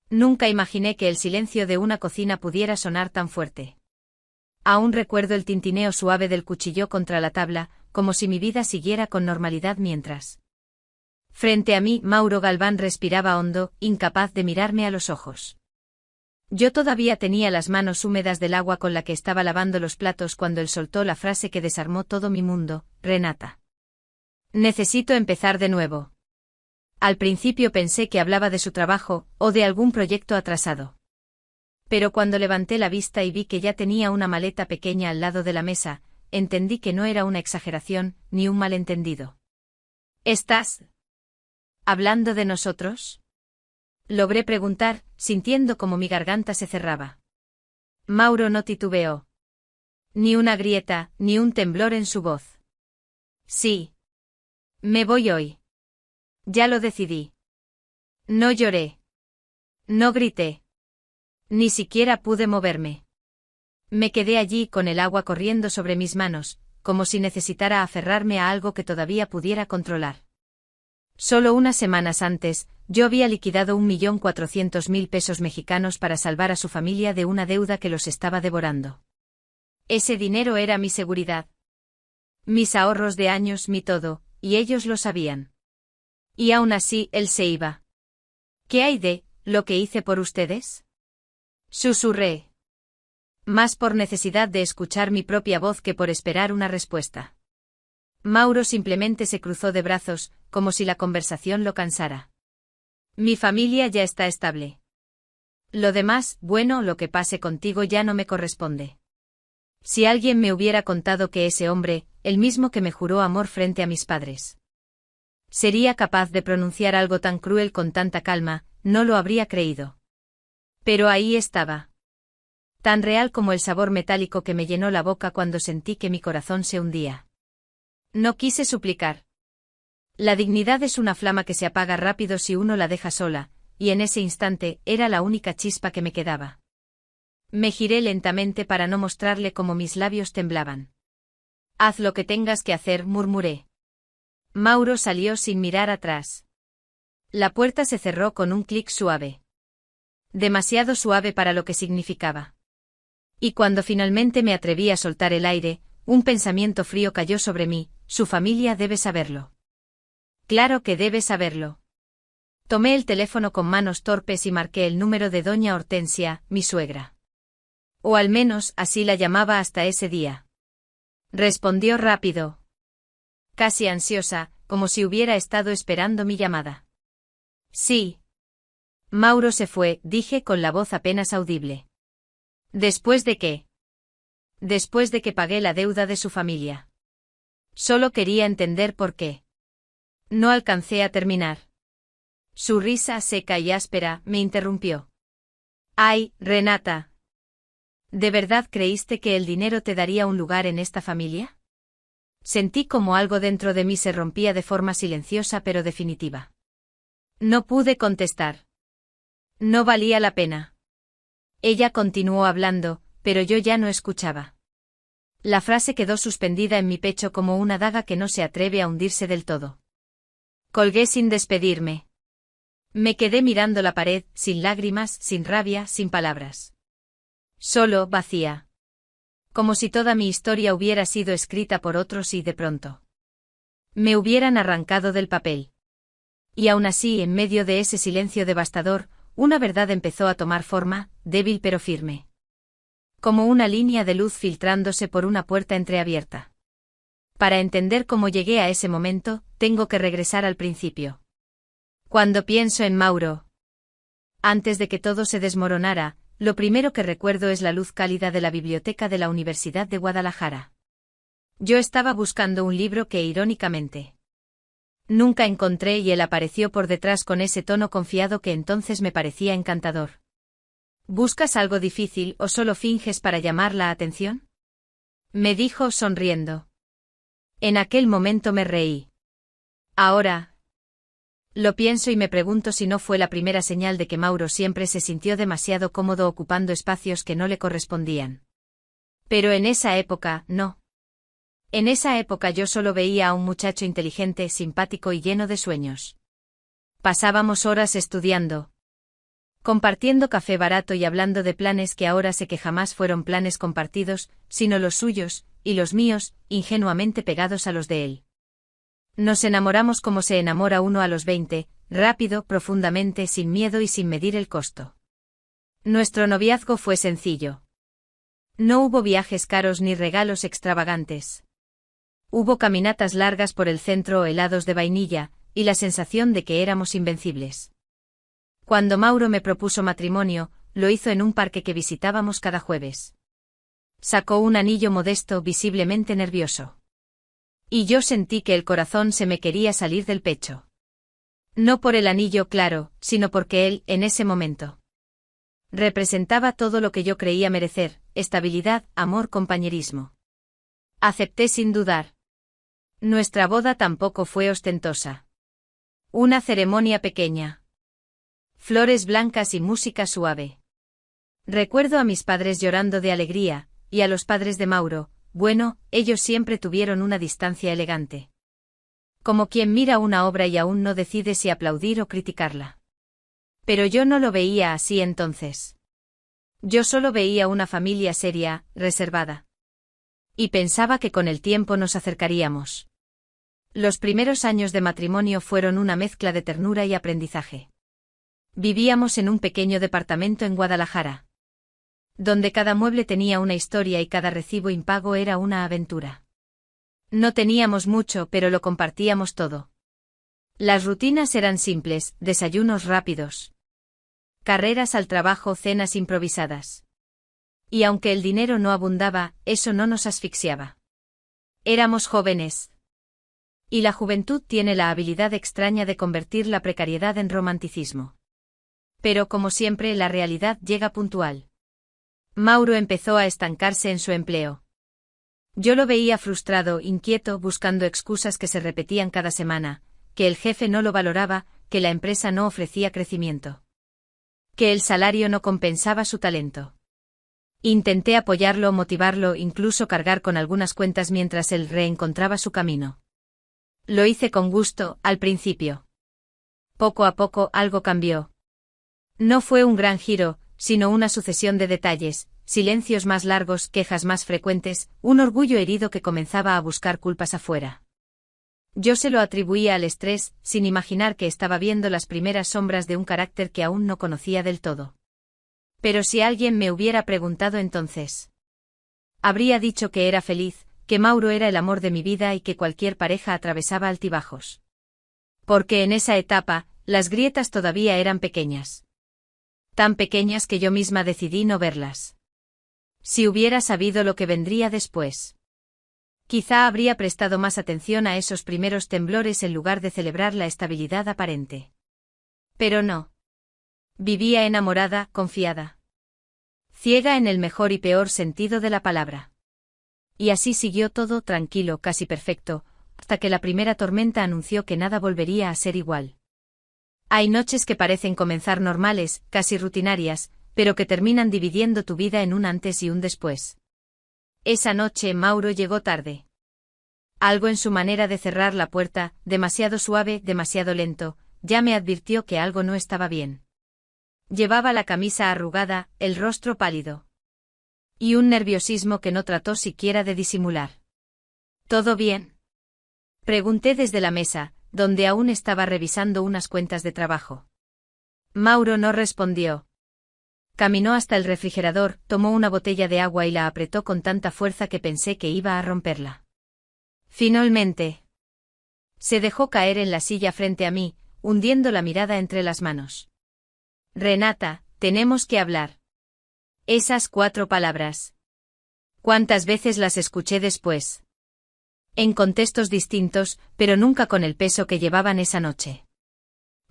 Nunca imaginé que el silencio de una cocina pudiera sonar tan fuerte. Aún recuerdo el tintineo suave del cuchillo contra la tabla, como si mi vida siguiera con normalidad mientras. Frente a mí, Mauro Galván respiraba hondo, incapaz de mirarme a los ojos. Yo todavía tenía las manos húmedas del agua con la que estaba lavando los platos cuando él soltó la frase que desarmó todo mi mundo: Renata. Necesito empezar de nuevo. Al principio pensé que hablaba de su trabajo, o de algún proyecto atrasado. Pero cuando levanté la vista y vi que ya tenía una maleta pequeña al lado de la mesa, entendí que no era una exageración, ni un malentendido. ¿Estás hablando de nosotros? Logré preguntar, sintiendo como mi garganta se cerraba. Mauro no titubeó. Ni una grieta, ni un temblor en su voz. Sí. Me voy hoy. Ya lo decidí. No lloré. No grité. Ni siquiera pude moverme. Me quedé allí con el agua corriendo sobre mis manos, como si necesitara aferrarme a algo que todavía pudiera controlar. Solo unas semanas antes, yo había liquidado 1.400.000 pesos mexicanos para salvar a su familia de una deuda que los estaba devorando. Ese dinero era mi seguridad. Mis ahorros de años, mi todo, y ellos lo sabían. Y aún así, él se iba. ¿Qué hay de lo que hice por ustedes? Susurré. Más por necesidad de escuchar mi propia voz que por esperar una respuesta. Mauro simplemente se cruzó de brazos, como si la conversación lo cansara. Mi familia ya está estable. Lo demás, bueno, lo que pase contigo ya no me corresponde. Si alguien me hubiera contado que ese hombre, el mismo que me juró amor frente a mis padres, sería capaz de pronunciar algo tan cruel con tanta calma, no lo habría creído. Pero ahí estaba. Tan real como el sabor metálico que me llenó la boca cuando sentí que mi corazón se hundía. No quise suplicar. La dignidad es una flama que se apaga rápido si uno la deja sola, y en ese instante era la única chispa que me quedaba. Me giré lentamente para no mostrarle cómo mis labios temblaban. Haz lo que tengas que hacer, murmuré. Mauro salió sin mirar atrás. La puerta se cerró con un clic suave. Demasiado suave para lo que significaba. Y cuando finalmente me atreví a soltar el aire, un pensamiento frío cayó sobre mí: su familia debe saberlo. Claro que debe saberlo. Tomé el teléfono con manos torpes y marqué el número de doña Hortensia, mi suegra. O al menos así la llamaba hasta ese día. Respondió rápido. Casi ansiosa, como si hubiera estado esperando mi llamada. Sí. Mauro se fue, dije con la voz apenas audible. ¿Después de qué? Después de que pagué la deuda de su familia. Solo quería entender por qué. No alcancé a terminar. Su risa seca y áspera me interrumpió. Ay, Renata. ¿De verdad creíste que el dinero te daría un lugar en esta familia? Sentí como algo dentro de mí se rompía de forma silenciosa pero definitiva. No pude contestar. No valía la pena. Ella continuó hablando, pero yo ya no escuchaba. La frase quedó suspendida en mi pecho como una daga que no se atreve a hundirse del todo. Colgué sin despedirme. Me quedé mirando la pared, sin lágrimas, sin rabia, sin palabras. Solo, vacía. Como si toda mi historia hubiera sido escrita por otros y de pronto me hubieran arrancado del papel. Y aún así, en medio de ese silencio devastador, una verdad empezó a tomar forma, débil pero firme. Como una línea de luz filtrándose por una puerta entreabierta. Para entender cómo llegué a ese momento, tengo que regresar al principio. Cuando pienso en Mauro, antes de que todo se desmoronara, lo primero que recuerdo es la luz cálida de la biblioteca de la Universidad de Guadalajara. Yo estaba buscando un libro que, irónicamente, nunca encontré y él apareció por detrás con ese tono confiado que entonces me parecía encantador. ¿Buscas algo difícil o solo finges para llamar la atención? Me dijo sonriendo. En aquel momento me reí. Ahora lo pienso y me pregunto si no fue la primera señal de que Mauro siempre se sintió demasiado cómodo ocupando espacios que no le correspondían. Pero en esa época, no. En esa época yo solo veía a un muchacho inteligente, simpático y lleno de sueños. Pasábamos horas estudiando compartiendo café barato y hablando de planes que ahora sé que jamás fueron planes compartidos, sino los suyos, y los míos, ingenuamente pegados a los de él. Nos enamoramos como se enamora uno a los 20, rápido, profundamente, sin miedo y sin medir el costo. Nuestro noviazgo fue sencillo. No hubo viajes caros ni regalos extravagantes. Hubo caminatas largas por el centro o helados de vainilla, y la sensación de que éramos invencibles. Cuando Mauro me propuso matrimonio, lo hizo en un parque que visitábamos cada jueves. Sacó un anillo modesto, visiblemente nervioso. Y yo sentí que el corazón se me quería salir del pecho. No por el anillo, claro, sino porque él, en ese momento, representaba todo lo que yo creía merecer: estabilidad, amor, compañerismo. Acepté sin dudar. Nuestra boda tampoco fue ostentosa. Una ceremonia pequeña. Flores blancas y música suave. Recuerdo a mis padres llorando de alegría, y a los padres de Mauro, bueno, ellos siempre tuvieron una distancia elegante. Como quien mira una obra y aún no decide si aplaudir o criticarla. Pero yo no lo veía así entonces. Yo solo veía una familia seria, reservada. Y pensaba que con el tiempo nos acercaríamos. Los primeros años de matrimonio fueron una mezcla de ternura y aprendizaje. Vivíamos en un pequeño departamento en Guadalajara, donde cada mueble tenía una historia y cada recibo impago era una aventura. No teníamos mucho, pero lo compartíamos todo. Las rutinas eran simples: desayunos rápidos, carreras al trabajo, cenas improvisadas. Y aunque el dinero no abundaba, eso no nos asfixiaba. Éramos jóvenes. Y la juventud tiene la habilidad extraña de convertir la precariedad en romanticismo. Pero como siempre, la realidad llega puntual. Mauro empezó a estancarse en su empleo. Yo lo veía frustrado, inquieto, buscando excusas que se repetían cada semana: que el jefe no lo valoraba, que la empresa no ofrecía crecimiento, que el salario no compensaba su talento. Intenté apoyarlo, motivarlo, incluso cargar con algunas cuentas mientras él reencontraba su camino. Lo hice con gusto, al principio. Poco a poco algo cambió. No fue un gran giro, sino una sucesión de detalles: silencios más largos, quejas más frecuentes, un orgullo herido que comenzaba a buscar culpas afuera. Yo se lo atribuía al estrés, sin imaginar que estaba viendo las primeras sombras de un carácter que aún no conocía del todo. Pero si alguien me hubiera preguntado entonces, habría dicho que era feliz, que Mauro era el amor de mi vida y que cualquier pareja atravesaba altibajos. Porque en esa etapa, las grietas todavía eran pequeñas. Tan pequeñas que yo misma decidí no verlas. Si hubiera sabido lo que vendría después, quizá habría prestado más atención a esos primeros temblores en lugar de celebrar la estabilidad aparente. Pero no. Vivía enamorada, confiada. Ciega en el mejor y peor sentido de la palabra. Y así siguió todo tranquilo, casi perfecto, hasta que la primera tormenta anunció que nada volvería a ser igual. Hay noches que parecen comenzar normales, casi rutinarias, pero que terminan dividiendo tu vida en un antes y un después. Esa noche Mauro llegó tarde. Algo en su manera de cerrar la puerta, demasiado suave, demasiado lento, ya me advirtió que algo no estaba bien. Llevaba la camisa arrugada, el rostro pálido. Y un nerviosismo que no trató siquiera de disimular. ¿Todo bien?, pregunté desde la mesa, donde aún estaba revisando unas cuentas de trabajo. Mauro no respondió. Caminó hasta el refrigerador, tomó una botella de agua y la apretó con tanta fuerza que pensé que iba a romperla. Finalmente, se dejó caer en la silla frente a mí, hundiendo la mirada entre las manos. Renata, tenemos que hablar. Esas 4 palabras. ¿Cuántas veces las escuché después? En contextos distintos, pero nunca con el peso que llevaban esa noche.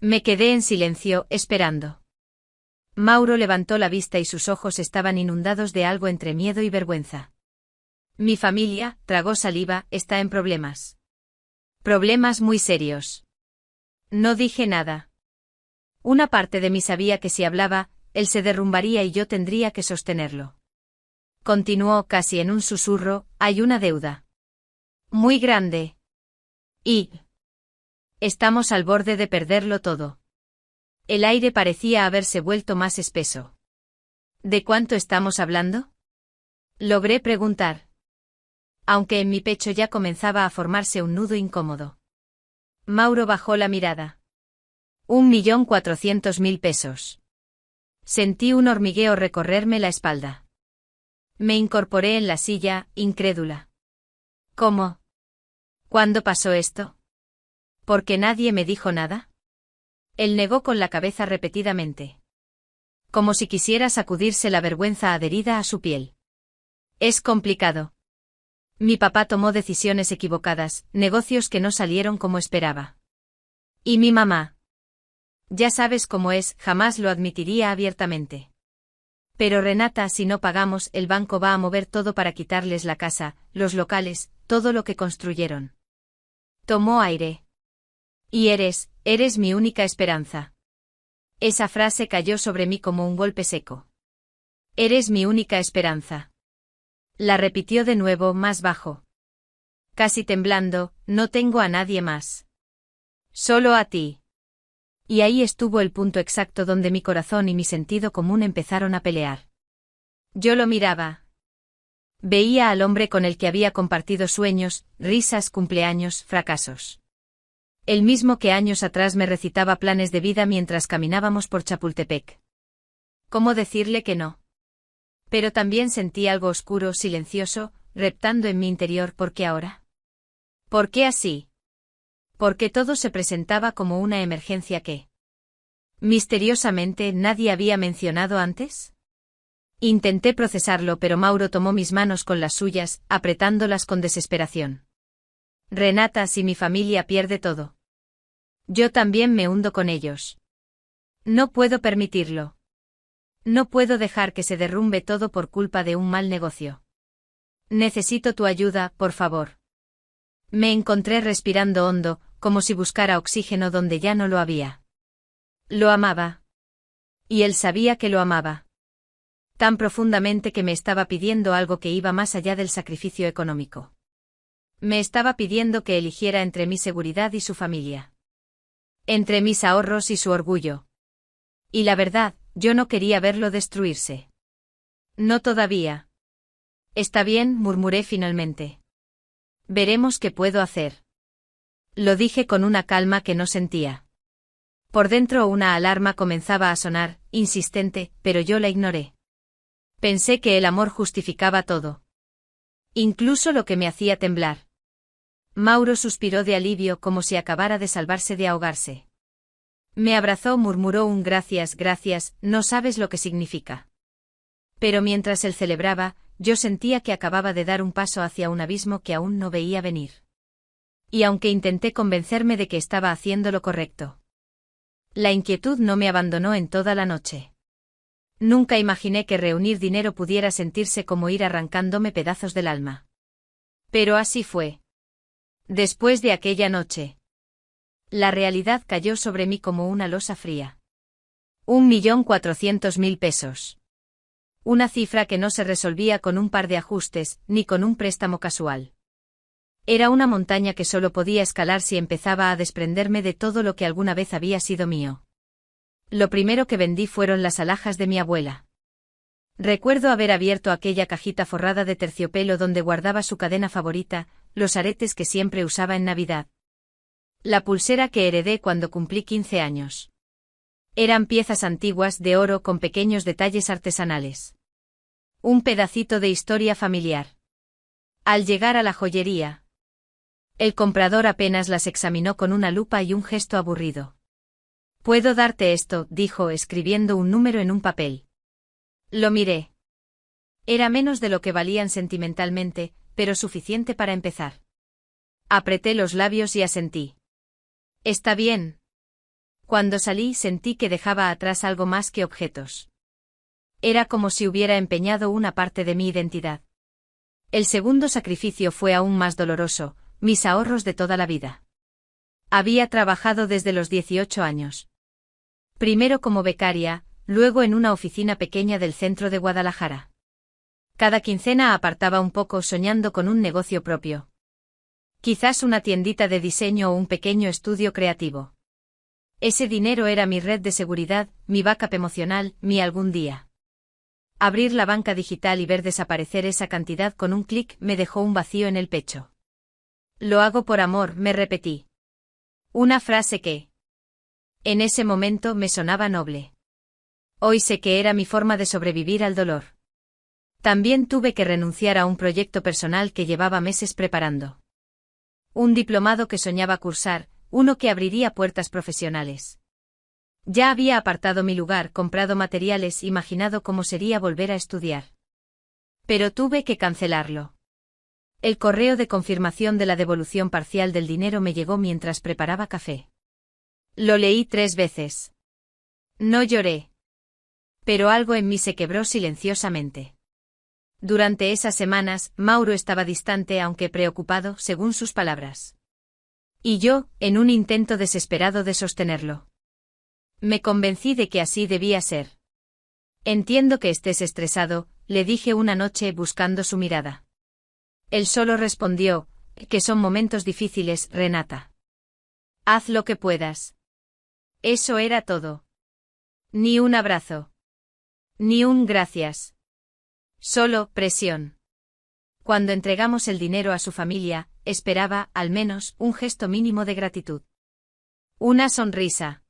Me quedé en silencio, esperando. Mauro levantó la vista y sus ojos estaban inundados de algo entre miedo y vergüenza. Mi familia, tragó saliva, está en problemas. Problemas muy serios. No dije nada. Una parte de mí sabía que si hablaba, él se derrumbaría y yo tendría que sostenerlo. Continuó casi en un susurro: hay una deuda muy grande. Y estamos al borde de perderlo todo. El aire parecía haberse vuelto más espeso. ¿De cuánto estamos hablando? Logré preguntar. Aunque en mi pecho ya comenzaba a formarse un nudo incómodo. Mauro bajó la mirada. 1.400.000 pesos. Sentí un hormigueo recorrerme la espalda. Me incorporé en la silla, incrédula. ¿Cómo? ¿Cuándo pasó esto? ¿Por qué nadie me dijo nada? Él negó con la cabeza repetidamente. Como si quisiera sacudirse la vergüenza adherida a su piel. Es complicado. Mi papá tomó decisiones equivocadas, negocios que no salieron como esperaba. ¿Y mi mamá? Ya sabes cómo es, jamás lo admitiría abiertamente. Pero Renata, si no pagamos, el banco va a mover todo para quitarles la casa, los locales, todo lo que construyeron. Tomó aire. Y eres mi única esperanza. Esa frase cayó sobre mí como un golpe seco. Eres mi única esperanza. La repitió de nuevo más bajo. Casi temblando, no tengo a nadie más. Solo a ti. Y ahí estuvo el punto exacto donde mi corazón y mi sentido común empezaron a pelear. Yo lo miraba. Veía al hombre con el que había compartido sueños, risas, cumpleaños, fracasos. El mismo que años atrás me recitaba planes de vida mientras caminábamos por Chapultepec. ¿Cómo decirle que no? Pero también sentí algo oscuro, silencioso, reptando en mi interior. ¿Por qué ahora? ¿Por qué así? Porque todo se presentaba como una emergencia que, misteriosamente, nadie había mencionado antes. Intenté procesarlo, pero Mauro tomó mis manos con las suyas, apretándolas con desesperación. Renata, si mi familia pierde todo. Yo también me hundo con ellos. No puedo permitirlo. No puedo dejar que se derrumbe todo por culpa de un mal negocio. Necesito tu ayuda, por favor. Me encontré respirando hondo, como si buscara oxígeno donde ya no lo había. Lo amaba. Y él sabía que lo amaba. Tan profundamente que me estaba pidiendo algo que iba más allá del sacrificio económico. Me estaba pidiendo que eligiera entre mi seguridad y su familia. Entre mis ahorros y su orgullo. Y la verdad, yo no quería verlo destruirse. No todavía. Está bien, murmuré finalmente. Veremos qué puedo hacer. Lo dije con una calma que no sentía. Por dentro una alarma comenzaba a sonar, insistente, pero yo la ignoré. Pensé que el amor justificaba todo. Incluso lo que me hacía temblar. Mauro suspiró de alivio como si acabara de salvarse de ahogarse. Me abrazó, murmuró un gracias, gracias, no sabes lo que significa. Pero mientras él celebraba, yo sentía que acababa de dar un paso hacia un abismo que aún no veía venir. Y aunque intenté convencerme de que estaba haciendo lo correcto, la inquietud no me abandonó en toda la noche. Nunca imaginé que reunir dinero pudiera sentirse como ir arrancándome pedazos del alma. Pero así fue. Después de aquella noche, la realidad cayó sobre mí como una losa fría. 1.400.000 pesos. Una cifra que no se resolvía con un par de ajustes, ni con un préstamo casual. Era una montaña que solo podía escalar si empezaba a desprenderme de todo lo que alguna vez había sido mío. Lo primero que vendí fueron las alhajas de mi abuela. Recuerdo haber abierto aquella cajita forrada de terciopelo donde guardaba su cadena favorita, los aretes que siempre usaba en Navidad. La pulsera que heredé cuando cumplí 15 años. Eran piezas antiguas de oro con pequeños detalles artesanales. Un pedacito de historia familiar. Al llegar a la joyería, el comprador apenas las examinó con una lupa y un gesto aburrido. «Puedo darte esto», dijo, escribiendo un número en un papel. Lo miré. Era menos de lo que valían sentimentalmente, pero suficiente para empezar. Apreté los labios y asentí. «Está bien». Cuando salí sentí que dejaba atrás algo más que objetos. Era como si hubiera empeñado una parte de mi identidad. El segundo sacrificio fue aún más doloroso, mis ahorros de toda la vida. Había trabajado desde los 18 años. Primero como becaria, luego en una oficina pequeña del centro de Guadalajara. Cada quincena apartaba un poco soñando con un negocio propio. Quizás una tiendita de diseño o un pequeño estudio creativo. Ese dinero era mi red de seguridad, mi backup emocional, mi algún día. Abrir la banca digital y ver desaparecer esa cantidad con un clic me dejó un vacío en el pecho. Lo hago por amor, me repetí. Una frase que, en ese momento, me sonaba noble. Hoy sé que era mi forma de sobrevivir al dolor. También tuve que renunciar a un proyecto personal que llevaba meses preparando. Un diplomado que soñaba cursar, uno que abriría puertas profesionales. Ya había apartado mi lugar, comprado materiales, imaginado cómo sería volver a estudiar. Pero tuve que cancelarlo. El correo de confirmación de la devolución parcial del dinero me llegó mientras preparaba café. Lo leí 3 veces. No lloré. Pero algo en mí se quebró silenciosamente. Durante esas semanas, Mauro estaba distante aunque preocupado, según sus palabras. Y yo, en un intento desesperado de sostenerlo. Me convencí de que así debía ser. Entiendo que estés estresado, le dije una noche buscando su mirada. Él solo respondió, que son momentos difíciles, Renata. Haz lo que puedas. Eso era todo. Ni un abrazo. Ni un gracias. Solo presión. Cuando entregamos el dinero a su familia, esperaba, al menos, un gesto mínimo de gratitud. Una sonrisa.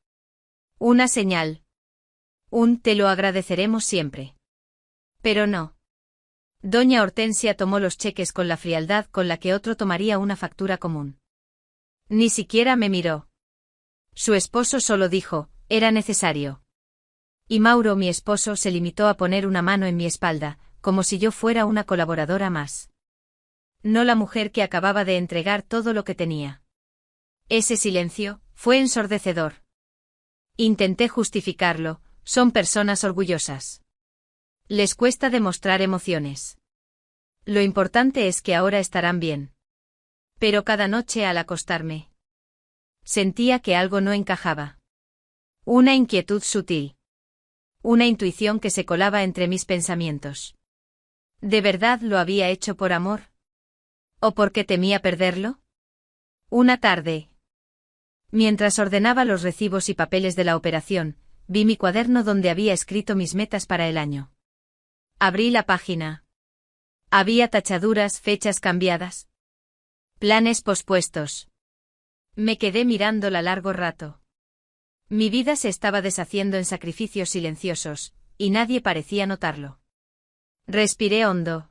Una señal. Un te lo agradeceremos siempre. Pero no. Doña Hortensia tomó los cheques con la frialdad con la que otro tomaría una factura común. Ni siquiera me miró. Su esposo solo dijo, era necesario. Y Mauro, mi esposo, se limitó a poner una mano en mi espalda, como si yo fuera una colaboradora más. No la mujer que acababa de entregar todo lo que tenía. Ese silencio fue ensordecedor. Intenté justificarlo, son personas orgullosas. Les cuesta demostrar emociones. Lo importante es que ahora estarán bien. Pero cada noche al acostarme, sentía que algo no encajaba. Una inquietud sutil. Una intuición que se colaba entre mis pensamientos. ¿De verdad lo había hecho por amor? ¿O porque temía perderlo? Una tarde, mientras ordenaba los recibos y papeles de la operación, vi mi cuaderno donde había escrito mis metas para el año. Abrí la página. Había tachaduras, fechas cambiadas. Planes pospuestos. Me quedé mirándola largo rato. Mi vida se estaba deshaciendo en sacrificios silenciosos, y nadie parecía notarlo. Respiré hondo.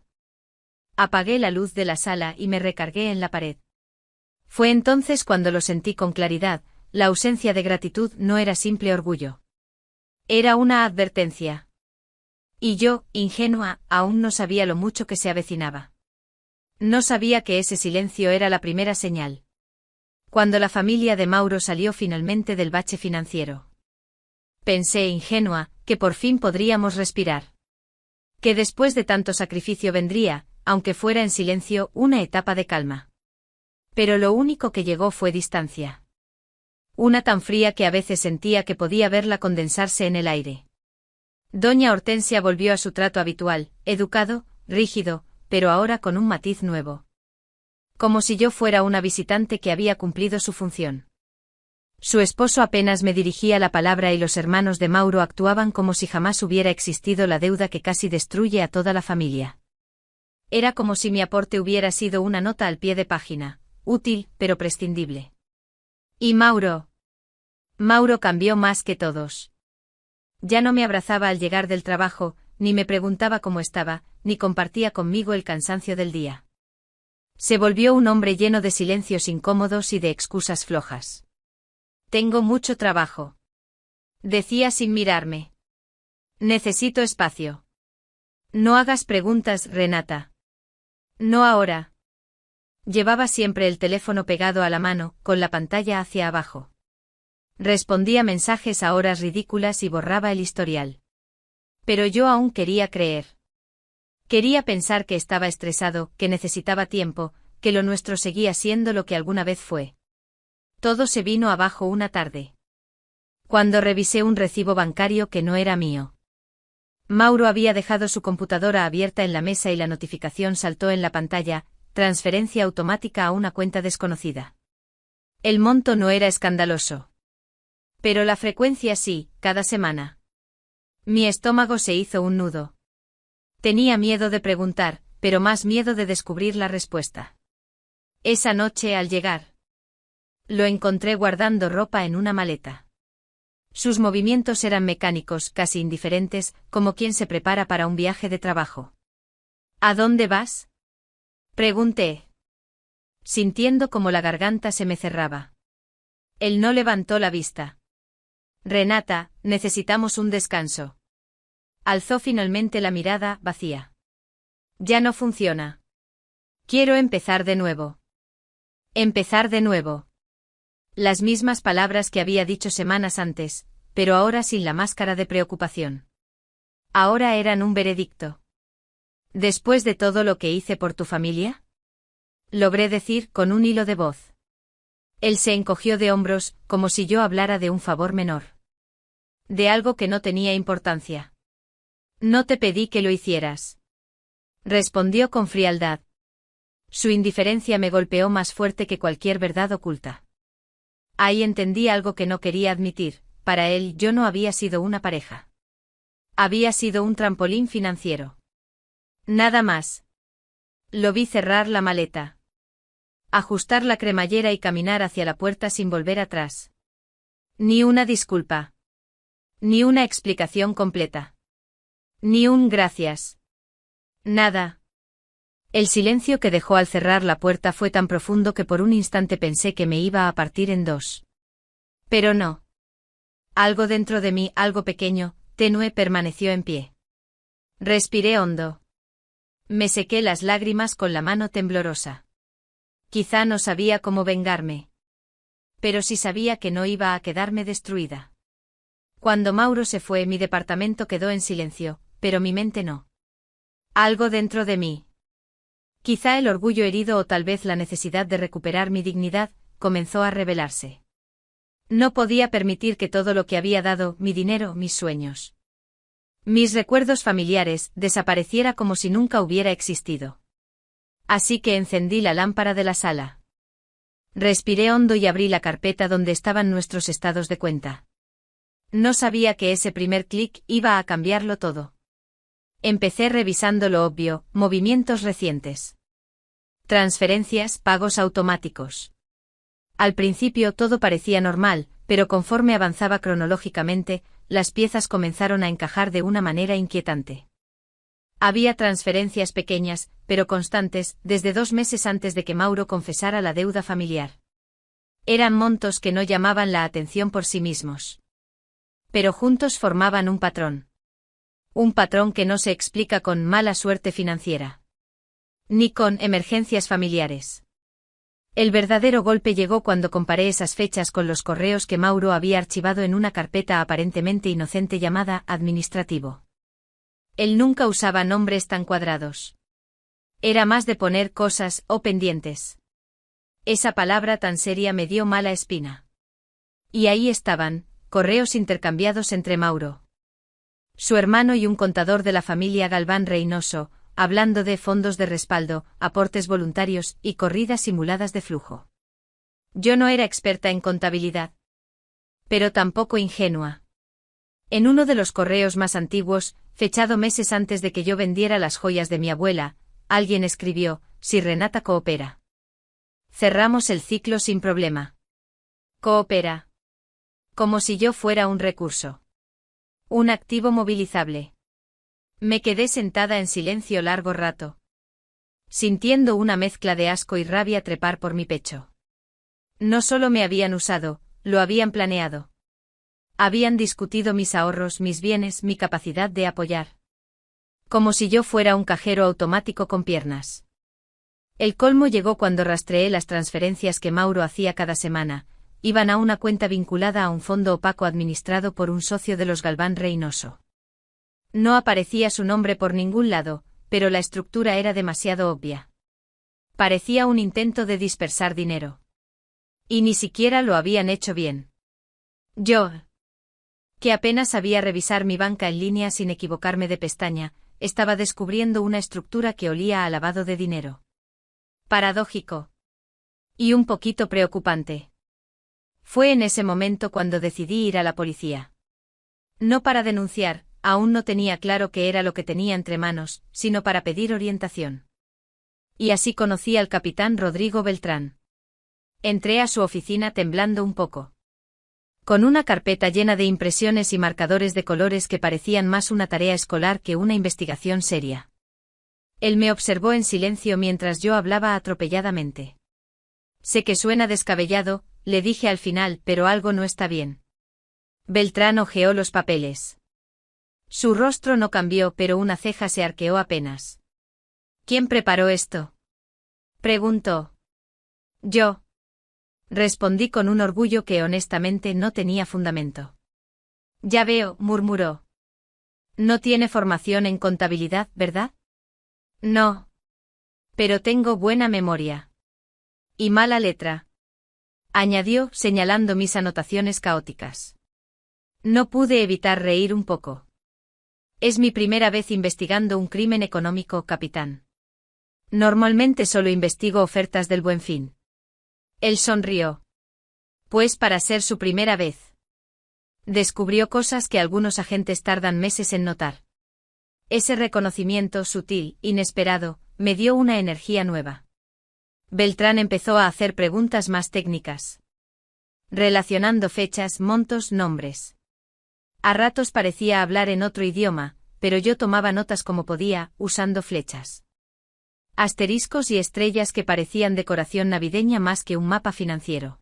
Apagué la luz de la sala y me recargué en la pared. Fue entonces cuando lo sentí con claridad, la ausencia de gratitud no era simple orgullo. Era una advertencia. Y yo, ingenua, aún no sabía lo mucho que se avecinaba. No sabía que ese silencio era la primera señal. Cuando la familia de Mauro salió finalmente del bache financiero. Pensé, ingenua, que por fin podríamos respirar. Que después de tanto sacrificio vendría, aunque fuera en silencio, una etapa de calma. Pero lo único que llegó fue distancia. Una tan fría que a veces sentía que podía verla condensarse en el aire. Doña Hortensia volvió a su trato habitual, educado, rígido, pero ahora con un matiz nuevo. Como si yo fuera una visitante que había cumplido su función. Su esposo apenas me dirigía la palabra y los hermanos de Mauro actuaban como si jamás hubiera existido la deuda que casi destruye a toda la familia. Era como si mi aporte hubiera sido una nota al pie de página, útil, pero prescindible. Y Mauro. Mauro cambió más que todos. Ya no me abrazaba al llegar del trabajo, ni me preguntaba cómo estaba, ni compartía conmigo el cansancio del día. Se volvió un hombre lleno de silencios incómodos y de excusas flojas. Tengo mucho trabajo. Decía sin mirarme. Necesito espacio. No hagas preguntas, Renata. No ahora. Llevaba siempre el teléfono pegado a la mano, con la pantalla hacia abajo. Respondía mensajes a horas ridículas y borraba el historial. Pero yo aún quería creer. Quería pensar que estaba estresado, que necesitaba tiempo, que lo nuestro seguía siendo lo que alguna vez fue. Todo se vino abajo una tarde. Cuando revisé un recibo bancario que no era mío. Mauro había dejado su computadora abierta en la mesa y la notificación saltó en la pantalla, transferencia automática a una cuenta desconocida. El monto no era escandaloso. Pero la frecuencia sí, cada semana. Mi estómago se hizo un nudo. Tenía miedo de preguntar, pero más miedo de descubrir la respuesta. Esa noche al llegar, lo encontré guardando ropa en una maleta. Sus movimientos eran mecánicos, casi indiferentes, como quien se prepara para un viaje de trabajo. ¿A dónde vas?, pregunté, sintiendo como la garganta se me cerraba. Él no levantó la vista. Renata, necesitamos un descanso. Alzó finalmente la mirada, vacía. Ya no funciona. Quiero empezar de nuevo. Empezar de nuevo. Las mismas palabras que había dicho semanas antes, pero ahora sin la máscara de preocupación. Ahora eran un veredicto. ¿Después de todo lo que hice por tu familia?, logré decir con un hilo de voz. Él se encogió de hombros, como si yo hablara de un favor menor. De algo que no tenía importancia. No te pedí que lo hicieras. Respondió con frialdad. Su indiferencia me golpeó más fuerte que cualquier verdad oculta. Ahí entendí algo que no quería admitir: para él yo no había sido una pareja. Había sido un trampolín financiero. Nada más. Lo vi cerrar la maleta, ajustar la cremallera y caminar hacia la puerta sin volver atrás. Ni una disculpa. Ni una explicación completa. Ni un gracias. Nada. El silencio que dejó al cerrar la puerta fue tan profundo que por un instante pensé que me iba a partir en dos. Pero no. Algo dentro de mí, algo pequeño, tenue, permaneció en pie. Respiré hondo. Me sequé las lágrimas con la mano temblorosa. Quizá no sabía cómo vengarme. Pero sí sabía que no iba a quedarme destruida. Cuando Mauro se fue, mi departamento quedó en silencio, pero mi mente no. Algo dentro de mí, quizá el orgullo herido o tal vez la necesidad de recuperar mi dignidad, comenzó a rebelarse. No podía permitir que todo lo que había dado, mi dinero, mis sueños, mis recuerdos familiares, desapareciera como si nunca hubiera existido. Así que encendí la lámpara de la sala. Respiré hondo y abrí la carpeta donde estaban nuestros estados de cuenta. No sabía que ese primer clic iba a cambiarlo todo. Empecé revisando lo obvio: movimientos recientes. Transferencias, pagos automáticos. Al principio todo parecía normal, pero conforme avanzaba cronológicamente, las piezas comenzaron a encajar de una manera inquietante. Había transferencias pequeñas, pero constantes, desde 2 meses antes de que Mauro confesara la deuda familiar. Eran montos que no llamaban la atención por sí mismos. Pero juntos formaban un patrón. Un patrón que no se explica con mala suerte financiera, ni con emergencias familiares. El verdadero golpe llegó cuando comparé esas fechas con los correos que Mauro había archivado en una carpeta aparentemente inocente llamada administrativo. Él nunca usaba nombres tan cuadrados. Era más de poner cosas o pendientes. Esa palabra tan seria me dio mala espina. Y ahí estaban, correos intercambiados entre Mauro, su hermano y un contador de la familia Galván Reynoso, hablando de fondos de respaldo, aportes voluntarios y corridas simuladas de flujo. Yo no era experta en contabilidad, pero tampoco ingenua. En uno de los correos más antiguos, fechado meses antes de que yo vendiera las joyas de mi abuela, alguien escribió: si Renata coopera, cerramos el ciclo sin problema. Coopera. Como si yo fuera un recurso. Un activo movilizable. Me quedé sentada en silencio largo rato, sintiendo una mezcla de asco y rabia trepar por mi pecho. No solo me habían usado, lo habían planeado. Habían discutido mis ahorros, mis bienes, mi capacidad de apoyar. Como si yo fuera un cajero automático con piernas. El colmo llegó cuando rastreé las transferencias que Mauro hacía cada semana. Iban a una cuenta vinculada a un fondo opaco administrado por un socio de los Galván Reynoso. No aparecía su nombre por ningún lado, pero la estructura era demasiado obvia. Parecía un intento de dispersar dinero. Y ni siquiera lo habían hecho bien. Yo, que apenas sabía revisar mi banca en línea sin equivocarme de pestaña, estaba descubriendo una estructura que olía a lavado de dinero. Paradójico. Y un poquito preocupante. Fue en ese momento cuando decidí ir a la policía. No para denunciar, aún no tenía claro qué era lo que tenía entre manos, sino para pedir orientación. Y así conocí al capitán Rodrigo Beltrán. Entré a su oficina temblando un poco. Con una carpeta llena de impresiones y marcadores de colores que parecían más una tarea escolar que una investigación seria. Él me observó en silencio mientras yo hablaba atropelladamente. Sé que suena descabellado, le dije al final, pero algo no está bien. Beltrán hojeó los papeles. Su rostro no cambió, pero una ceja se arqueó apenas. ¿Quién preparó esto?, preguntó. Yo. Respondí con un orgullo que honestamente no tenía fundamento. Ya veo, murmuró. No tiene formación en contabilidad, ¿verdad? No. Pero tengo buena memoria. Y mala letra, añadió, señalando mis anotaciones caóticas. No pude evitar reír un poco. Es mi primera vez investigando un crimen económico, capitán. Normalmente solo investigo ofertas del Buen Fin. Él sonrió. Pues para ser su primera vez. Descubrió cosas que algunos agentes tardan meses en notar. Ese reconocimiento sutil, inesperado, me dio una energía nueva. Beltrán empezó a hacer preguntas más técnicas. Relacionando fechas, montos, nombres. A ratos parecía hablar en otro idioma, pero yo tomaba notas como podía, usando flechas. Asteriscos y estrellas que parecían decoración navideña más que un mapa financiero.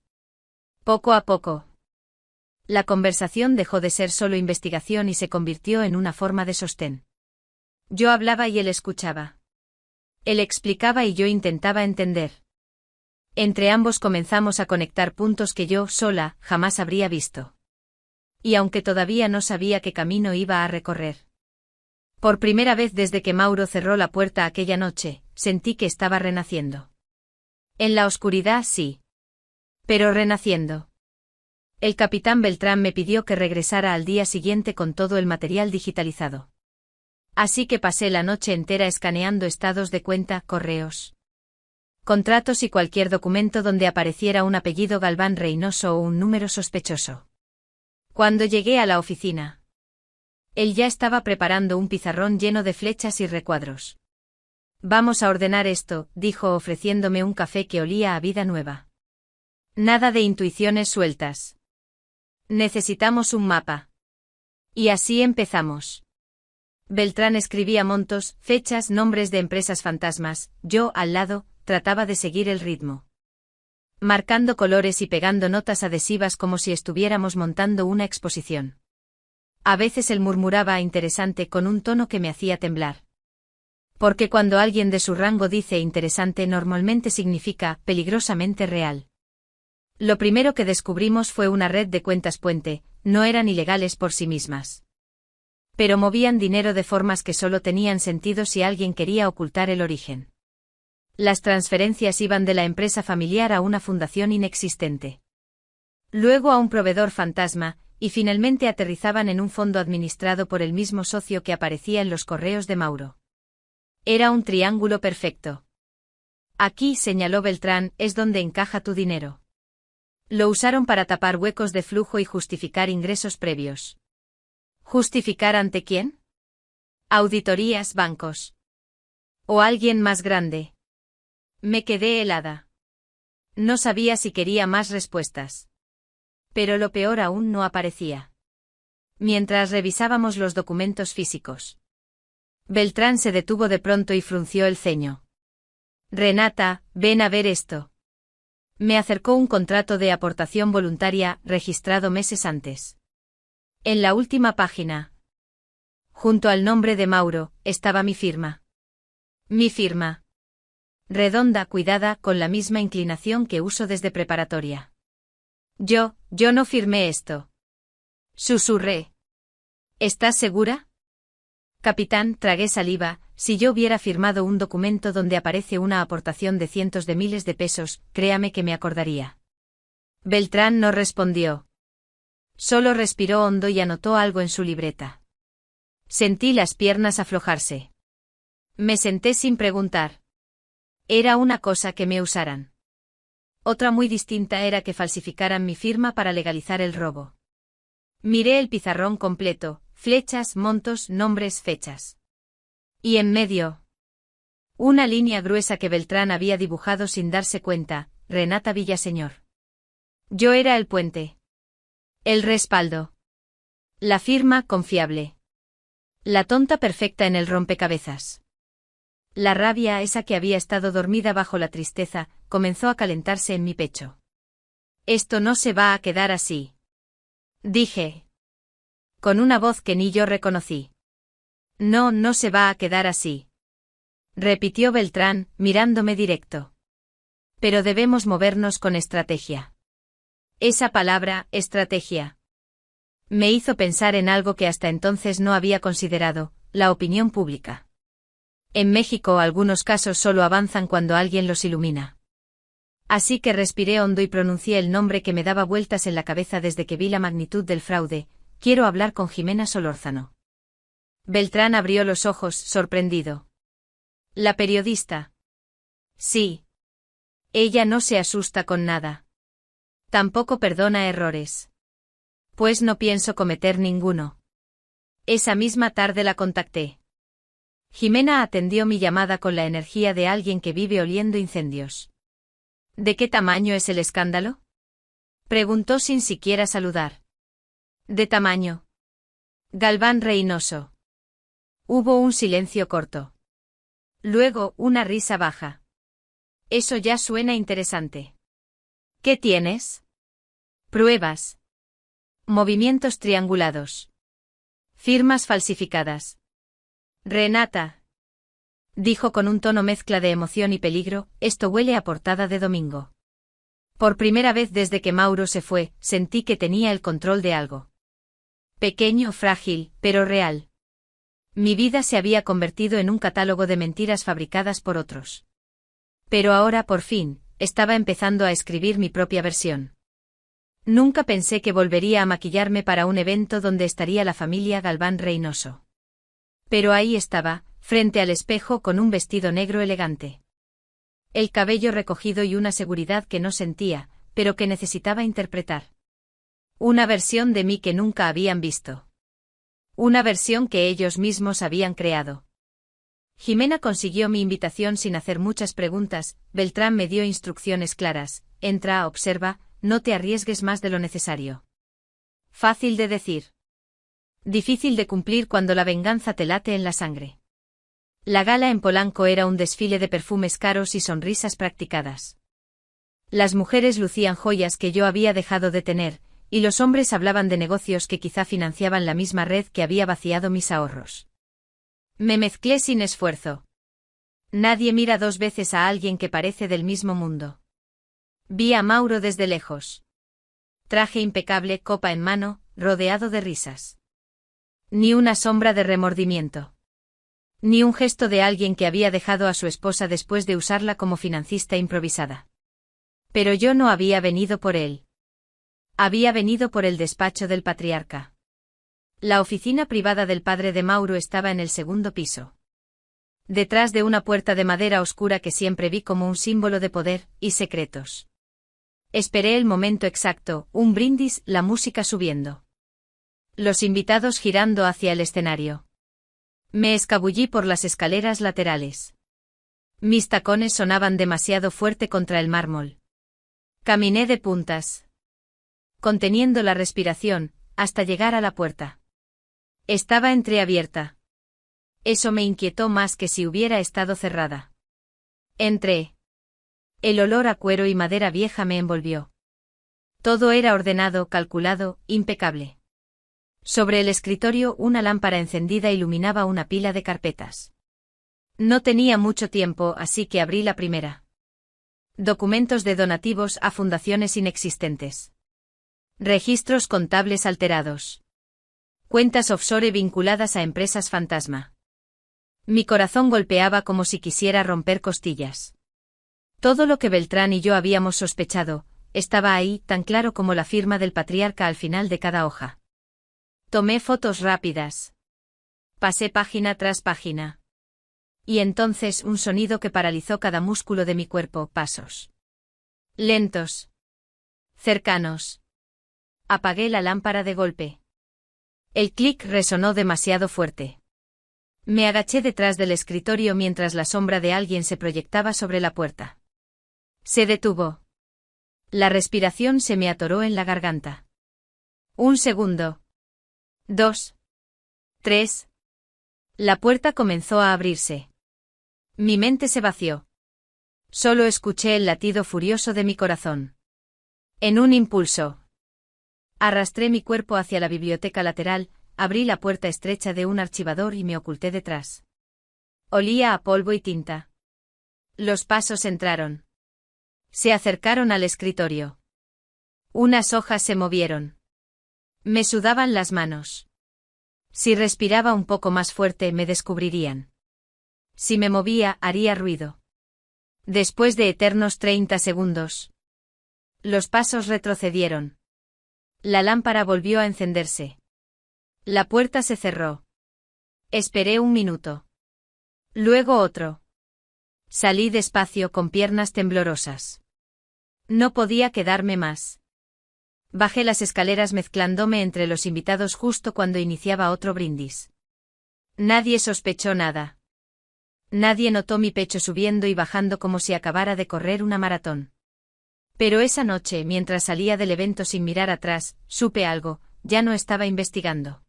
Poco a poco. La conversación dejó de ser solo investigación y se convirtió en una forma de sostén. Yo hablaba y él escuchaba. Él explicaba y yo intentaba entender. Entre ambos comenzamos a conectar puntos que yo, sola, jamás habría visto. Y aunque todavía no sabía qué camino iba a recorrer. Por primera vez desde que Mauro cerró la puerta aquella noche, sentí que estaba renaciendo. En la oscuridad sí. Pero renaciendo. El capitán Beltrán me pidió que regresara al día siguiente con todo el material digitalizado. Así que pasé la noche entera escaneando estados de cuenta, correos, contratos y cualquier documento donde apareciera un apellido Galván Reynoso o un número sospechoso. Cuando llegué a la oficina, él ya estaba preparando un pizarrón lleno de flechas y recuadros. Vamos a ordenar esto, dijo ofreciéndome un café que olía a vida nueva. Nada de intuiciones sueltas. Necesitamos un mapa. Y así empezamos. Beltrán escribía montos, fechas, nombres de empresas fantasmas, yo, al lado, trataba de seguir el ritmo. Marcando colores y pegando notas adhesivas como si estuviéramos montando una exposición. A veces él murmuraba interesante con un tono que me hacía temblar. Porque cuando alguien de su rango dice interesante normalmente significa peligrosamente real. Lo primero que descubrimos fue una red de cuentas puente, no eran ilegales por sí mismas. Pero movían dinero de formas que solo tenían sentido si alguien quería ocultar el origen. Las transferencias iban de la empresa familiar a una fundación inexistente. Luego a un proveedor fantasma, y finalmente aterrizaban en un fondo administrado por el mismo socio que aparecía en los correos de Mauro. Era un triángulo perfecto. Aquí, señaló Beltrán, es donde encaja tu dinero. Lo usaron para tapar huecos de flujo y justificar ingresos previos. ¿Justificar ante quién? Auditorías, bancos. ¿O alguien más grande? Me quedé helada. No sabía si quería más respuestas. Pero lo peor aún no aparecía. Mientras revisábamos los documentos físicos. Beltrán se detuvo de pronto y frunció el ceño. Renata, ven a ver esto. Me acercó un contrato de aportación voluntaria, registrado meses antes. En la última página, junto al nombre de Mauro, estaba mi firma. Mi firma. Redonda, cuidada, con la misma inclinación que uso desde preparatoria. Yo no firmé esto. Susurré. ¿Estás segura? Capitán, tragué saliva, si yo hubiera firmado un documento donde aparece una aportación de cientos de miles de pesos, créame que me acordaría. Beltrán no respondió. Solo respiró hondo y anotó algo en su libreta. Sentí las piernas aflojarse. Me senté sin preguntar. Era una cosa que me usaran. Otra muy distinta era que falsificaran mi firma para legalizar el robo. Miré el pizarrón completo, flechas, montos, nombres, fechas. Y en medio, una línea gruesa que Beltrán había dibujado sin darse cuenta, Renata Villaseñor. Yo era el puente. El respaldo. La firma confiable. La tonta perfecta en el rompecabezas. La rabia, esa que había estado dormida bajo la tristeza, comenzó a calentarse en mi pecho. Esto no se va a quedar así. Dije. Con una voz que ni yo reconocí. No, no se va a quedar así. Repitió Beltrán, mirándome directo. Pero debemos movernos con estrategia. Esa palabra, estrategia, me hizo pensar en algo que hasta entonces no había considerado, la opinión pública. En México algunos casos solo avanzan cuando alguien los ilumina. Así que respiré hondo y pronuncié el nombre que me daba vueltas en la cabeza desde que vi la magnitud del fraude: quiero hablar con Jimena Solórzano. Beltrán abrió los ojos, sorprendido. ¿La periodista? Sí. Ella no se asusta con nada. Tampoco perdona errores. Pues no pienso cometer ninguno. Esa misma tarde la contacté. Jimena atendió mi llamada con la energía de alguien que vive oliendo incendios. ¿De qué tamaño es el escándalo?, preguntó sin siquiera saludar. ¿De tamaño? Galván Reynoso. Hubo un silencio corto. Luego, una risa baja. Eso ya suena interesante. ¿Qué tienes? Pruebas. Movimientos triangulados. Firmas falsificadas. Renata, dijo con un tono mezcla de emoción y peligro, esto huele a portada de domingo. Por primera vez desde que Mauro se fue, sentí que tenía el control de algo. Pequeño, frágil, pero real. Mi vida se había convertido en un catálogo de mentiras fabricadas por otros. Pero ahora, por fin, estaba empezando a escribir mi propia versión. Nunca pensé que volvería a maquillarme para un evento donde estaría la familia Galván Reynoso. Pero ahí estaba, frente al espejo con un vestido negro elegante. El cabello recogido y una seguridad que no sentía, pero que necesitaba interpretar. Una versión de mí que nunca habían visto. Una versión que ellos mismos habían creado. Jimena consiguió mi invitación sin hacer muchas preguntas. Beltrán me dio instrucciones claras: entra, observa, no te arriesgues más de lo necesario. Fácil de decir. Difícil de cumplir cuando la venganza te late en la sangre. La gala en Polanco era un desfile de perfumes caros y sonrisas practicadas. Las mujeres lucían joyas que yo había dejado de tener, y los hombres hablaban de negocios que quizá financiaban la misma red que había vaciado mis ahorros. Me mezclé sin esfuerzo. Nadie mira dos veces a alguien que parece del mismo mundo. Vi a Mauro desde lejos. Traje impecable, copa en mano, rodeado de risas. Ni una sombra de remordimiento. Ni un gesto de alguien que había dejado a su esposa después de usarla como financista improvisada. Pero yo no había venido por él. Había venido por el despacho del patriarca. La oficina privada del padre de Mauro estaba en el segundo piso. Detrás de una puerta de madera oscura que siempre vi como un símbolo de poder y secretos. Esperé el momento exacto, un brindis, la música subiendo. Los invitados girando hacia el escenario. Me escabullí por las escaleras laterales. Mis tacones sonaban demasiado fuerte contra el mármol. Caminé de puntas, conteniendo la respiración, hasta llegar a la puerta. Estaba entreabierta. Eso me inquietó más que si hubiera estado cerrada. Entré. El olor a cuero y madera vieja me envolvió. Todo era ordenado, calculado, impecable. Sobre el escritorio una lámpara encendida iluminaba una pila de carpetas. No tenía mucho tiempo, así que abrí la primera. Documentos de donativos a fundaciones inexistentes. Registros contables alterados. Cuentas offshore vinculadas a empresas fantasma. Mi corazón golpeaba como si quisiera romper costillas. Todo lo que Beltrán y yo habíamos sospechado, estaba ahí, tan claro como la firma del patriarca al final de cada hoja. Tomé fotos rápidas. Pasé página tras página. Y entonces un sonido que paralizó cada músculo de mi cuerpo: pasos. Lentos. Cercanos. Apagué la lámpara de golpe. El clic resonó demasiado fuerte. Me agaché detrás del escritorio mientras la sombra de alguien se proyectaba sobre la puerta. Se detuvo. La respiración se me atoró en la garganta. 1 segundo. 2. 3. La puerta comenzó a abrirse. Mi mente se vació. Solo escuché el latido furioso de mi corazón. En un impulso, arrastré mi cuerpo hacia la biblioteca lateral, abrí la puerta estrecha de un archivador y me oculté detrás. Olía a polvo y tinta. Los pasos entraron. Se acercaron al escritorio. Unas hojas se movieron. Me sudaban las manos. Si respiraba un poco más fuerte me descubrirían. Si me movía, haría ruido. Después de eternos 30 segundos. Los pasos retrocedieron. La lámpara volvió a encenderse. La puerta se cerró. Esperé 1 minuto. Luego otro. Salí despacio con piernas temblorosas. No podía quedarme más. Bajé las escaleras mezclándome entre los invitados justo cuando iniciaba otro brindis. Nadie sospechó nada. Nadie notó mi pecho subiendo y bajando como si acabara de correr una maratón. Pero esa noche, mientras salía del evento sin mirar atrás, supe algo, ya no estaba investigando.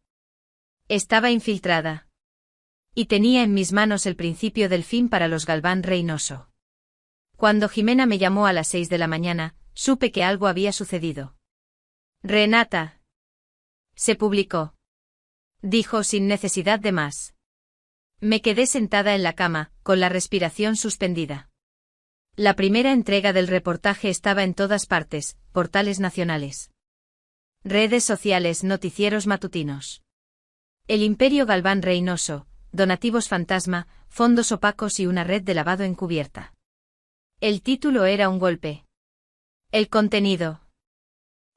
Estaba infiltrada. Y tenía en mis manos el principio del fin para los Galván Reynoso. Cuando Jimena me llamó a las 6 de la mañana, supe que algo había sucedido. Renata. Se publicó. Dijo sin necesidad de más. Me quedé sentada en la cama, con la respiración suspendida. La primera entrega del reportaje estaba en todas partes, portales nacionales. Redes sociales, noticieros matutinos. El Imperio Galván Reynoso, donativos fantasma, fondos opacos y una red de lavado encubierta. El título era un golpe. El contenido.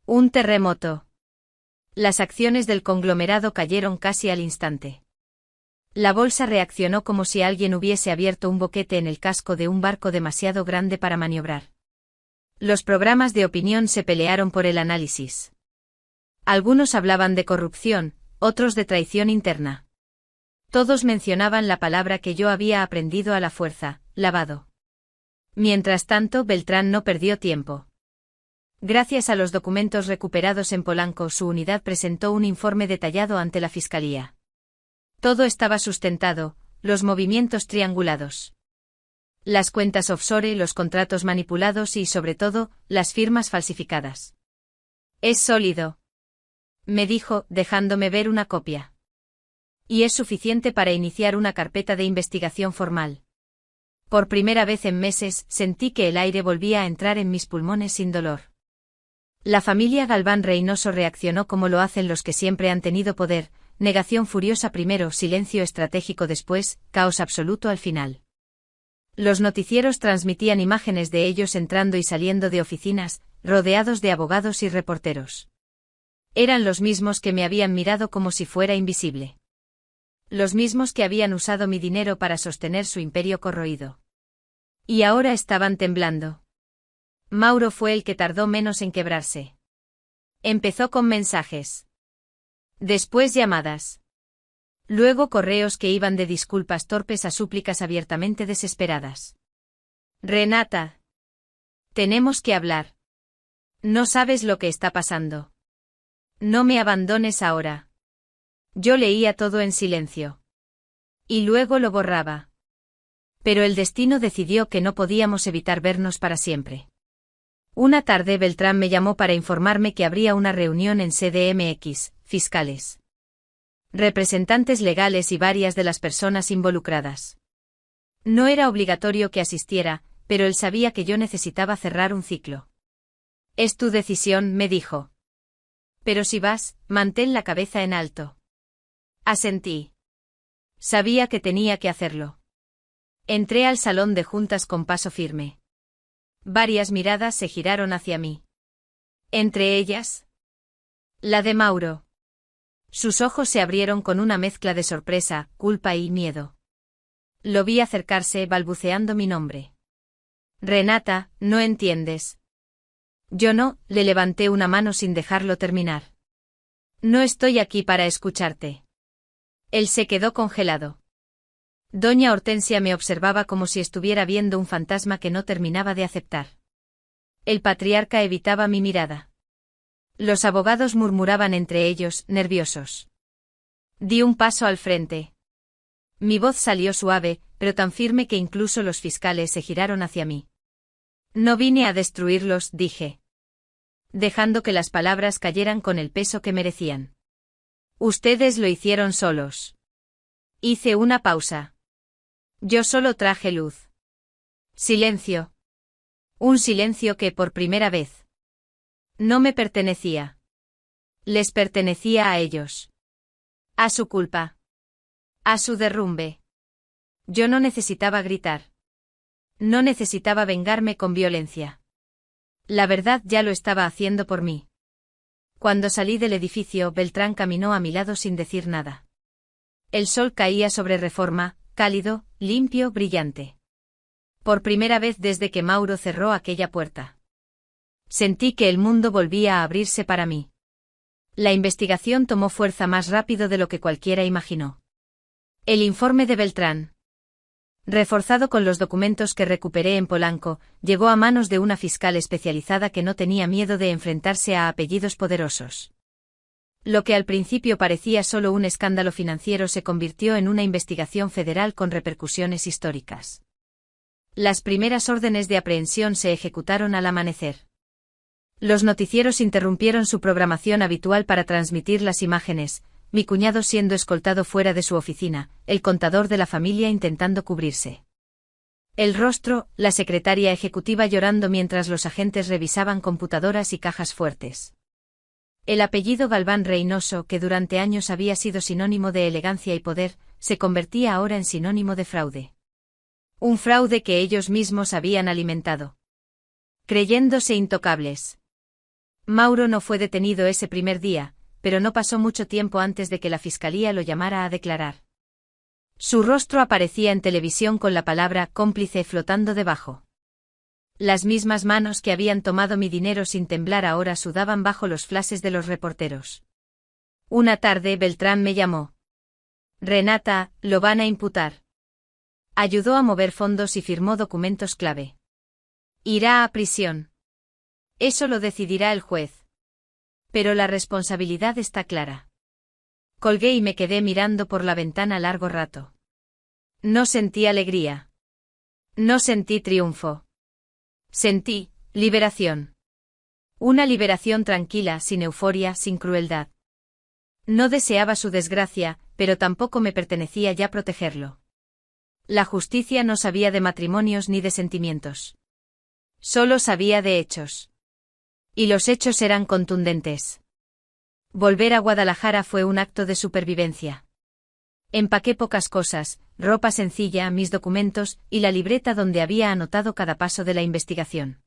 Un terremoto. Las acciones del conglomerado cayeron casi al instante. La bolsa reaccionó como si alguien hubiese abierto un boquete en el casco de un barco demasiado grande para maniobrar. Los programas de opinión se pelearon por el análisis. Algunos hablaban de corrupción, otros de traición interna. Todos mencionaban la palabra que yo había aprendido a la fuerza, lavado. Mientras tanto, Beltrán no perdió tiempo. Gracias a los documentos recuperados en Polanco, su unidad presentó un informe detallado ante la Fiscalía. Todo estaba sustentado, los movimientos triangulados. Las cuentas offshore, los contratos manipulados y, sobre todo, las firmas falsificadas. Es sólido, me dijo, dejándome ver una copia. Y es suficiente para iniciar una carpeta de investigación formal. Por primera vez en meses, sentí que el aire volvía a entrar en mis pulmones sin dolor. La familia Galván Reynoso reaccionó como lo hacen los que siempre han tenido poder, negación furiosa primero, silencio estratégico después, caos absoluto al final. Los noticieros transmitían imágenes de ellos entrando y saliendo de oficinas, rodeados de abogados y reporteros. Eran los mismos que me habían mirado como si fuera invisible. Los mismos que habían usado mi dinero para sostener su imperio corroído. Y ahora estaban temblando. Mauro fue el que tardó menos en quebrarse. Empezó con mensajes. Después llamadas. Luego correos que iban de disculpas torpes a súplicas abiertamente desesperadas. Renata. Tenemos que hablar. No sabes lo que está pasando. No me abandones ahora. Yo leía todo en silencio. Y luego lo borraba. Pero el destino decidió que no podíamos evitar vernos para siempre. Una tarde Beltrán me llamó para informarme que habría una reunión en CDMX, fiscales, representantes legales y varias de las personas involucradas. No era obligatorio que asistiera, pero él sabía que yo necesitaba cerrar un ciclo. Es tu decisión, me dijo. Pero si vas, mantén la cabeza en alto. Asentí. Sabía que tenía que hacerlo. Entré al salón de juntas con paso firme. Varias miradas se giraron hacia mí. Entre ellas, la de Mauro. Sus ojos se abrieron con una mezcla de sorpresa, culpa y miedo. Lo vi acercarse balbuceando mi nombre. Renata, no entiendes. Yo no, le levanté una mano sin dejarlo terminar. No estoy aquí para escucharte. Él se quedó congelado. Doña Hortensia me observaba como si estuviera viendo un fantasma que no terminaba de aceptar. El patriarca evitaba mi mirada. Los abogados murmuraban entre ellos, nerviosos. Di un paso al frente. Mi voz salió suave, pero tan firme que incluso los fiscales se giraron hacia mí. No vine a destruirlos, dije. Dejando que las palabras cayeran con el peso que merecían. Ustedes lo hicieron solos. Hice una pausa. Yo solo traje luz. Silencio. Un silencio que por primera vez no me pertenecía. Les pertenecía a ellos. A su culpa. A su derrumbe. Yo no necesitaba gritar. No necesitaba vengarme con violencia. La verdad ya lo estaba haciendo por mí. Cuando salí del edificio, Beltrán caminó a mi lado sin decir nada. El sol caía sobre Reforma, cálido, limpio, brillante. Por primera vez desde que Mauro cerró aquella puerta. Sentí que el mundo volvía a abrirse para mí. La investigación tomó fuerza más rápido de lo que cualquiera imaginó. El informe de Beltrán, reforzado con los documentos que recuperé en Polanco, llegó a manos de una fiscal especializada que no tenía miedo de enfrentarse a apellidos poderosos. Lo que al principio parecía solo un escándalo financiero se convirtió en una investigación federal con repercusiones históricas. Las primeras órdenes de aprehensión se ejecutaron al amanecer. Los noticieros interrumpieron su programación habitual para transmitir las imágenes, mi cuñado siendo escoltado fuera de su oficina, el contador de la familia intentando cubrirse el rostro, la secretaria ejecutiva llorando mientras los agentes revisaban computadoras y cajas fuertes. El apellido Galván Reynoso, que durante años había sido sinónimo de elegancia y poder, se convertía ahora en sinónimo de fraude. Un fraude que ellos mismos habían alimentado, creyéndose intocables. Mauro no fue detenido ese primer día, pero no pasó mucho tiempo antes de que la fiscalía lo llamara a declarar. Su rostro aparecía en televisión con la palabra cómplice flotando debajo. Las mismas manos que habían tomado mi dinero sin temblar ahora sudaban bajo los flashes de los reporteros. Una tarde Beltrán me llamó. Renata, lo van a imputar. Ayudó a mover fondos y firmó documentos clave. Irá a prisión. Eso lo decidirá el juez. Pero la responsabilidad está clara. Colgué y me quedé mirando por la ventana largo rato. No sentí alegría. No sentí triunfo. Sentí liberación. Una liberación tranquila, sin euforia, sin crueldad. No deseaba su desgracia, pero tampoco me pertenecía ya protegerlo. La justicia no sabía de matrimonios ni de sentimientos. Solo sabía de hechos. Y los hechos eran contundentes. Volver a Guadalajara fue un acto de supervivencia. Empaqué pocas cosas, ropa sencilla, mis documentos y la libreta donde había anotado cada paso de la investigación.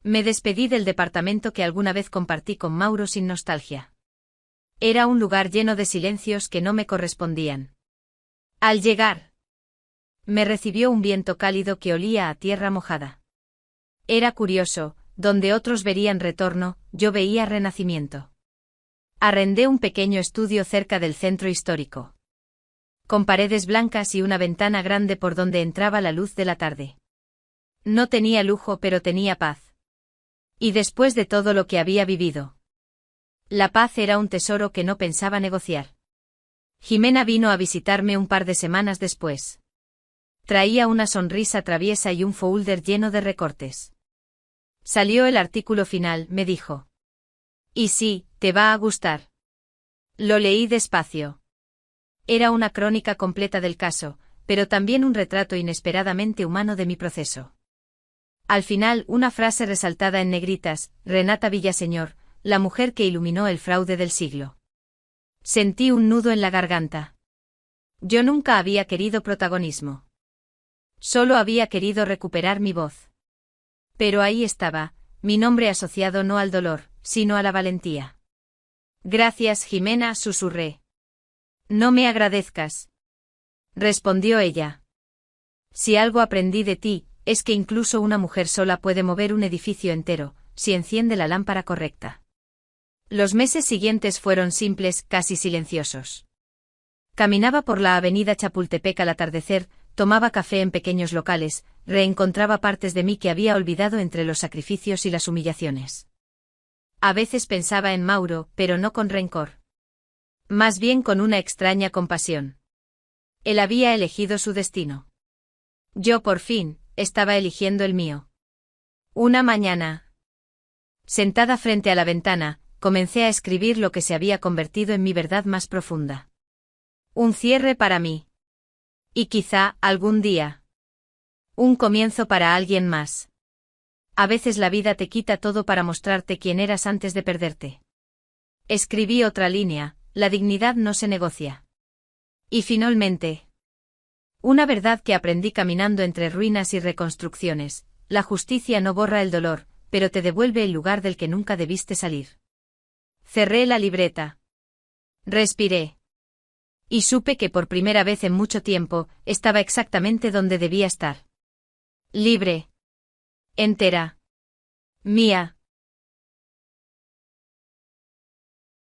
Me despedí del departamento que alguna vez compartí con Mauro sin nostalgia. Era un lugar lleno de silencios que no me correspondían. Al llegar, me recibió un viento cálido que olía a tierra mojada. Era curioso, donde otros verían retorno, yo veía renacimiento. Arrendé un pequeño estudio cerca del centro histórico, con paredes blancas y una ventana grande por donde entraba la luz de la tarde. No tenía lujo, pero tenía paz. Y después de todo lo que había vivido, la paz era un tesoro que no pensaba negociar. Jimena vino a visitarme un par de semanas después. Traía una sonrisa traviesa y un folder lleno de recortes. Salió el artículo final, me dijo. Y sí, te va a gustar. Lo leí despacio. Era una crónica completa del caso, pero también un retrato inesperadamente humano de mi proceso. Al final, una frase resaltada en negritas: Renata Villaseñor, la mujer que iluminó el fraude del siglo. Sentí un nudo en la garganta. Yo nunca había querido protagonismo. Solo había querido recuperar mi voz. Pero ahí estaba, mi nombre asociado no al dolor, sino a la valentía. Gracias, Jimena, susurré. No me agradezcas, respondió ella. Si algo aprendí de ti, es que incluso una mujer sola puede mover un edificio entero, si enciende la lámpara correcta. Los meses siguientes fueron simples, casi silenciosos. Caminaba por la avenida Chapultepec al atardecer, tomaba café en pequeños locales, reencontraba partes de mí que había olvidado entre los sacrificios y las humillaciones. A veces pensaba en Mauro, pero no con rencor. Más bien con una extraña compasión. Él había elegido su destino. Yo por fin, estaba eligiendo el mío. Una mañana, sentada frente a la ventana, comencé a escribir lo que se había convertido en mi verdad más profunda. Un cierre para mí. Y quizá, algún día, un comienzo para alguien más. A veces la vida te quita todo para mostrarte quién eras antes de perderte. Escribí otra línea, la dignidad no se negocia. Y finalmente, una verdad que aprendí caminando entre ruinas y reconstrucciones, la justicia no borra el dolor, pero te devuelve el lugar del que nunca debiste salir. Cerré la libreta. Respiré. Y supe que por primera vez en mucho tiempo, estaba exactamente donde debía estar. Libre. Entera. Mía.